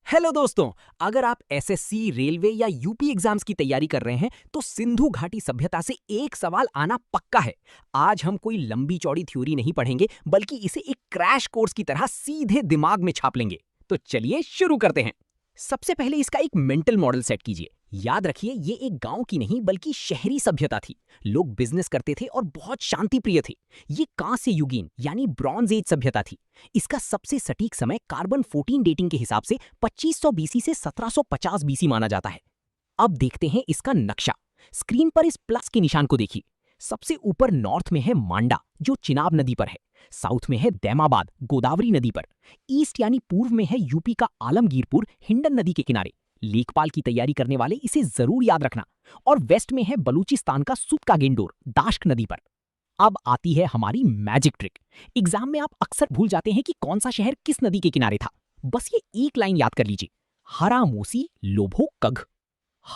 Hello दोस्तों। अगर आप एसएससी, रेलवे या यूपी एग्जाम्स की तैयारी कर रहे हैं तो सिंधु घाटी सभ्यता से एक सवाल आना पक्का है। आज हम कोई लंबी चौड़ी थ्योरी नहीं पढ़ेंगे बल्कि इसे एक क्रैश कोर्स की तरह सीधे दिमाग में छाप लेंगे। तो चलिए शुरू करते हैं। सबसे पहले इसका एक मेंटल मॉडल सेट कीजिए। याद रखिए, ये एक गांव की नहीं बल्कि शहरी सभ्यता थी। लोग बिजनेस करते थे और बहुत शांति प्रिय थे। ये कांस्य युगीन यानी ब्रॉन्ज एज सभ्यता थी। इसका सबसे सटीक समय कार्बन 14 डेटिंग के हिसाब से 2500 बीसी से 1750 बीसी माना जाता है। अब देखते हैं इसका नक्शा। स्क्रीन पर इस प्लस के निशान को देखिए। सबसे ऊपर नॉर्थ में है मांडा, जो चिनाब नदी पर है। साउथ में है दैमाबाद, गोदावरी नदी पर। ईस्ट यानी पूर्व में है यूपी का आलमगीरपुर, हिंडन नदी के किनारे। लेखपाल की तैयारी करने वाले इसे जरूर याद रखना। और वेस्ट में है बलूचिस्तान का सुतका गेंडोर, दाश्क नदी पर। अब आती है हमारी मैजिक ट्रिक। एग्जाम में आप अक्सर भूल जाते हैं कि कौन सा शहर किस नदी के किनारे था। बस ये एक लाइन याद कर लीजिए। हरा मोसी लोभो कघ।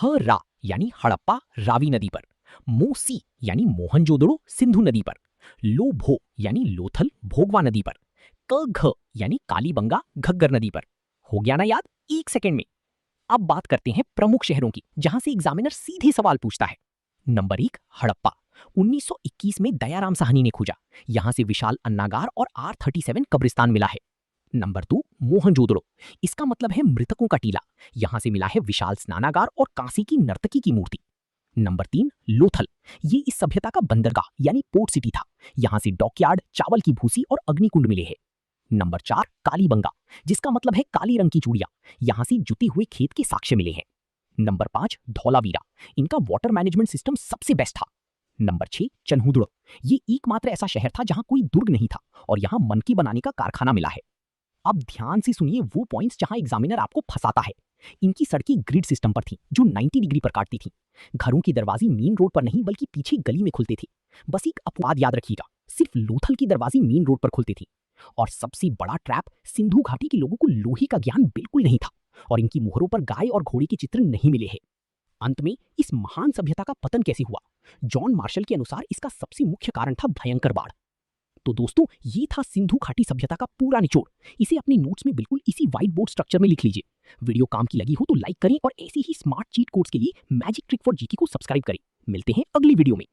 ह रा यानी हड़प्पा, रावी नदी पर। मोसी यानी मोहनजोदड़ो, सिंधु नदी पर। लोभो यानी लोथल, भोगवा नदी पर। कघ यानी कालीबंगा, घग्गर नदी पर। हो गया ना याद, एक सेकंड में। अब बात करते हैं प्रमुख शहरों की, जहां से एग्जामिनर सीधे सवाल पूछता है। नंबर 1, हड़प्पा। 1921 में दयाराम साहनी ने खोजा। यहां से विशाल अन्नागार और R37 कब्रिस्तान मिला है। नंबर 2, मोहनजोदड़ो। इसका मतलब है मृतकों का टीला। यहां से मिला है विशाल स्नानागार और कांसी की नर्तकी की मूर्ति। नंबर 3, लोथल। ये इस सभ्यता का बंदरगाह यानी पोर्ट सिटी था। यहां से डॉकयार्ड, चावल की भूसी और अग्निकुंड मिले हैं। नंबर 4, कालीबंगा, जिसका मतलब है काली रंग की चूड़ियां। यहां से जुती हुए खेत के साक्ष्य मिले हैं। नंबर 5, धौलावीरा। इनका वाटर मैनेजमेंट सिस्टम सबसे बेस्ट था। नंबर 6, चन्हुदुड़। ये एकमात्र ऐसा शहर था जहां कोई दुर्ग नहीं था और यहां मनकी बनाने का कारखाना मिला है। अब ध्यान से सुनिए वो पॉइंट्स जहां एग्जामिनर आपको फंसाता है। इनकी सड़कें ग्रिड सिस्टम पर थी, जो 90 डिग्री पर काटती थी। घरों के दरवाजे मेन रोड पर नहीं बल्कि पीछे गली में खुलते थे। बस एक अपवाद याद रखिएगा, सिर्फ लोथल की दरवाजे मेन रोड पर खुलती थी। और सबसे बड़ा ट्रैप, सिंधु घाटी के लोगों को लोहे का ज्ञान बिल्कुल नहीं था और इनकी मोहरों पर गाय और घोड़े के चित्र नहीं मिले हैं। अंत में इस महान सभ्यता का पतन कैसे हुआ? जॉन मार्शल के अनुसार इसका सबसे मुख्य कारण था भयंकर बाढ़। तो दोस्तों, ये था सिंधु घाटी सभ्यता का पूरा निचोड़। इसे अपने नोट्स में बिल्कुल इसी व्हाइट बोर्ड स्ट्रक्चर में लिख लीजिए। वीडियो काम की लगी हो तो लाइक करें और ऐसे ही स्मार्ट चीट कोड्स के लिए मैजिक ट्रिक फॉर जीके को सब्सक्राइब करें। मिलते हैं अगली वीडियो में।